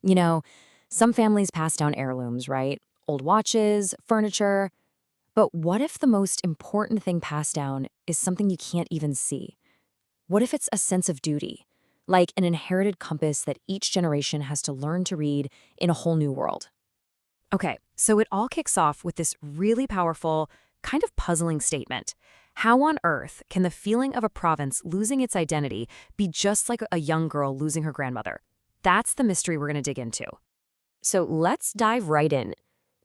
You know, some families pass down heirlooms, right? Old watches, furniture. But what if the most important thing passed down is something you can't even see? What if it's a sense of duty, like an inherited compass that each generation has to learn to read in a whole new world? Okay, so it all kicks off with this really powerful, kind of puzzling statement. How on earth can the feeling of a province losing its identity be just like a young girl losing her grandmother? That's the mystery we're going to dig into. So let's dive right in.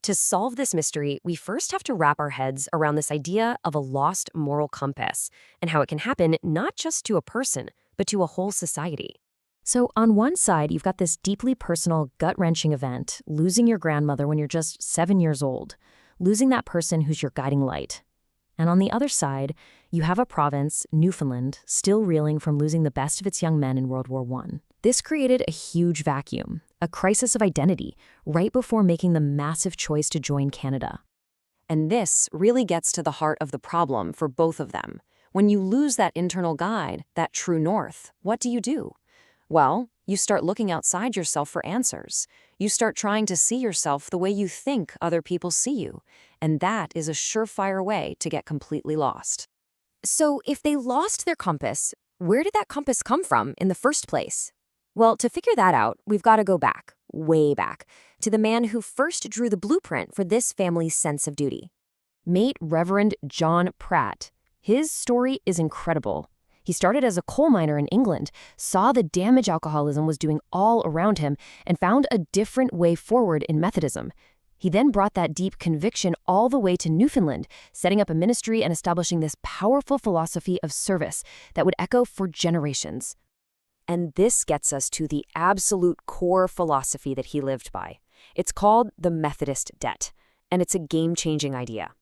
To solve this mystery, we first have to wrap our heads around this idea of a lost moral compass and how it can happen not just to a person, but to a whole society. So, on one side, you've got this deeply personal, gut wrenching event, losing your grandmother when you're just 7 years old, losing that person who's your guiding light. And on the other side, you have a province, Newfoundland, still reeling from losing the best of its young men in World War I. This created a huge vacuum, a crisis of identity, right before making the massive choice to join Canada. And this really gets to the heart of the problem for both of them. When you lose that internal guide, that true north, what do? Well, you start looking outside yourself for answers. You start trying to see yourself the way you think other people see you. And that is a surefire way to get completely lost. So if they lost their compass, where did that compass come from in the first place? Well, to figure that out, we've got to go back, way back, to the man who first drew the blueprint for this family's sense of duty. Meet Reverend John Pratt. His story is incredible. He started as a coal miner in England, saw the damage alcoholism was doing all around him, and found a different way forward in Methodism. He then brought that deep conviction all the way to Newfoundland, setting up a ministry and establishing this powerful philosophy of service that would echo for generations. And this gets us to the absolute core philosophy that he lived by. It's called the Methodist debt, and it's a game-changing idea.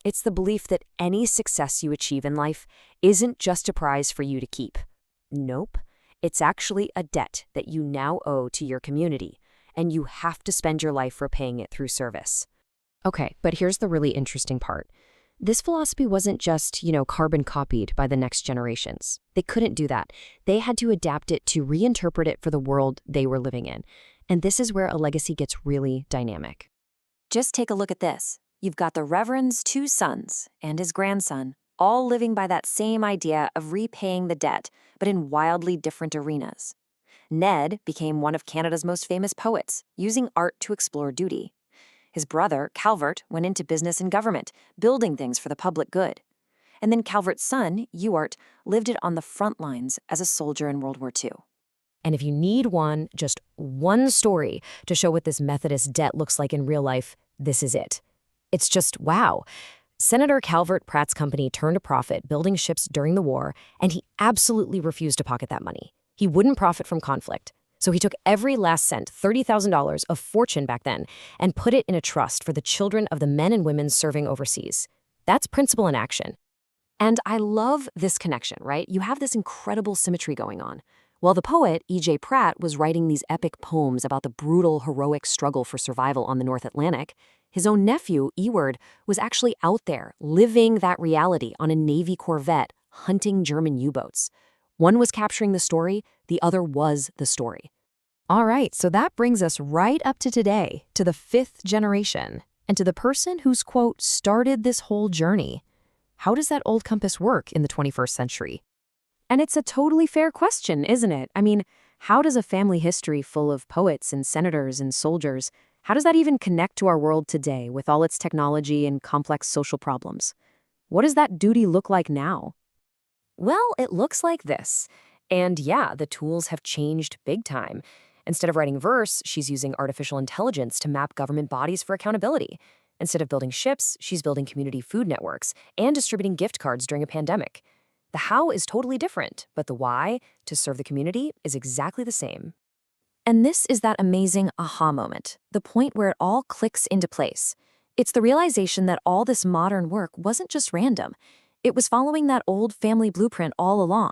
It's the belief that any success you achieve in life isn't just a prize for you to keep. Nope, it's actually a debt that you now owe to your community, and you have to spend your life repaying it through service. Okay, but here's the really interesting part. This philosophy wasn't just, carbon copied by the next generations. They couldn't do that. They had to adapt it to reinterpret it for the world they were living in. And this is where a legacy gets really dynamic. Just take a look at this. You've got the Reverend's two sons and his grandson, all living by that same idea of repaying the debt, but in wildly different arenas. Ned became one of Canada's most famous poets, using art to explore duty. His brother, Calvert, went into business and government, building things for the public good. And then Calvert's son, Ewart, lived it on the front lines as a soldier in World War II. And if you need just one story to show what this Methodist debt looks like in real life, this is it. It's just wow. Senator Calvert Pratt's company turned a profit building ships during the war, and he absolutely refused to pocket that money. He wouldn't profit from conflict. So he took every last cent, $30,000, of fortune back then, and put it in a trust for the children of the men and women serving overseas. That's principle in action. And I love this connection, right? You have this incredible symmetry going on. While the poet, E.J. Pratt, was writing these epic poems about the brutal, heroic struggle for survival on the North Atlantic, his own nephew, Ewart, was actually out there, living that reality on a Navy corvette, hunting German U-boats. One was capturing the story, the other was the story. All right, so that brings us right up to today, to the fifth generation, and to the person who's, quote, started this whole journey. How does that old compass work in the 21st century? And it's a totally fair question, isn't it? I mean, how does a family history full of poets and senators and soldiers, how does that even connect to our world today with all its technology and complex social problems? What does that duty look like now? Well, it looks like this. And yeah, the tools have changed big time. Instead of writing verse, she's using artificial intelligence to map government bodies for accountability. Instead of building ships, she's building community food networks and distributing gift cards during a pandemic. The how is totally different, but the why, to serve the community, is exactly the same. And this is that amazing aha moment, the point where it all clicks into place. It's the realization that all this modern work wasn't just random. It was following that old family blueprint all along.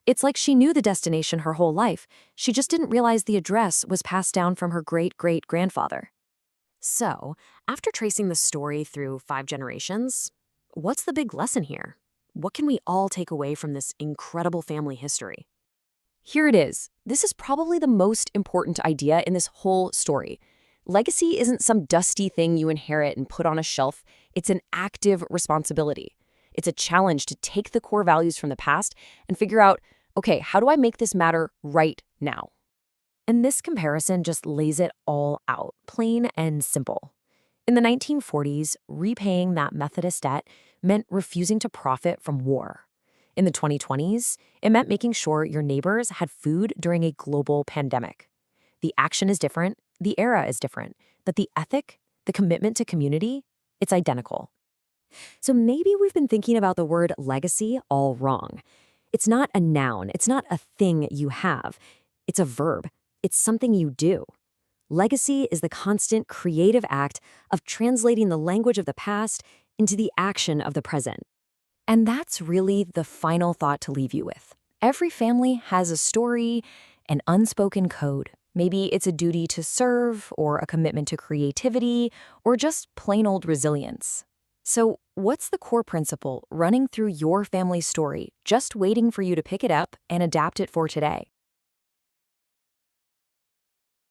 It's like she knew the destination her whole life. She just didn't realize the address was passed down from her great-great-grandfather. So, after tracing the story through 5 generations, what's the big lesson here? What can we all take away from this incredible family history? Here it is. This is probably the most important idea in this whole story. Legacy isn't some dusty thing you inherit and put on a shelf. It's an active responsibility. It's a challenge to take the core values from the past and figure out, okay, how do I make this matter right now? And this comparison just lays it all out, plain and simple. In the 1940s, repaying that Methodist debt meant refusing to profit from war. In the 2020s, it meant making sure your neighbors had food during a global pandemic. The action is different, the era is different, but the ethic, the commitment to community, it's identical. So maybe we've been thinking about the word legacy all wrong. It's not a noun, it's not a thing you have. It's a verb, it's something you do. Legacy is the constant creative act of translating the language of the past into the action of the present. And that's really the final thought to leave you with. Every family has a story, an unspoken code. Maybe it's a duty to serve, or a commitment to creativity, or just plain old resilience. So, what's the core principle running through your family's story, just waiting for you to pick it up and adapt it for today?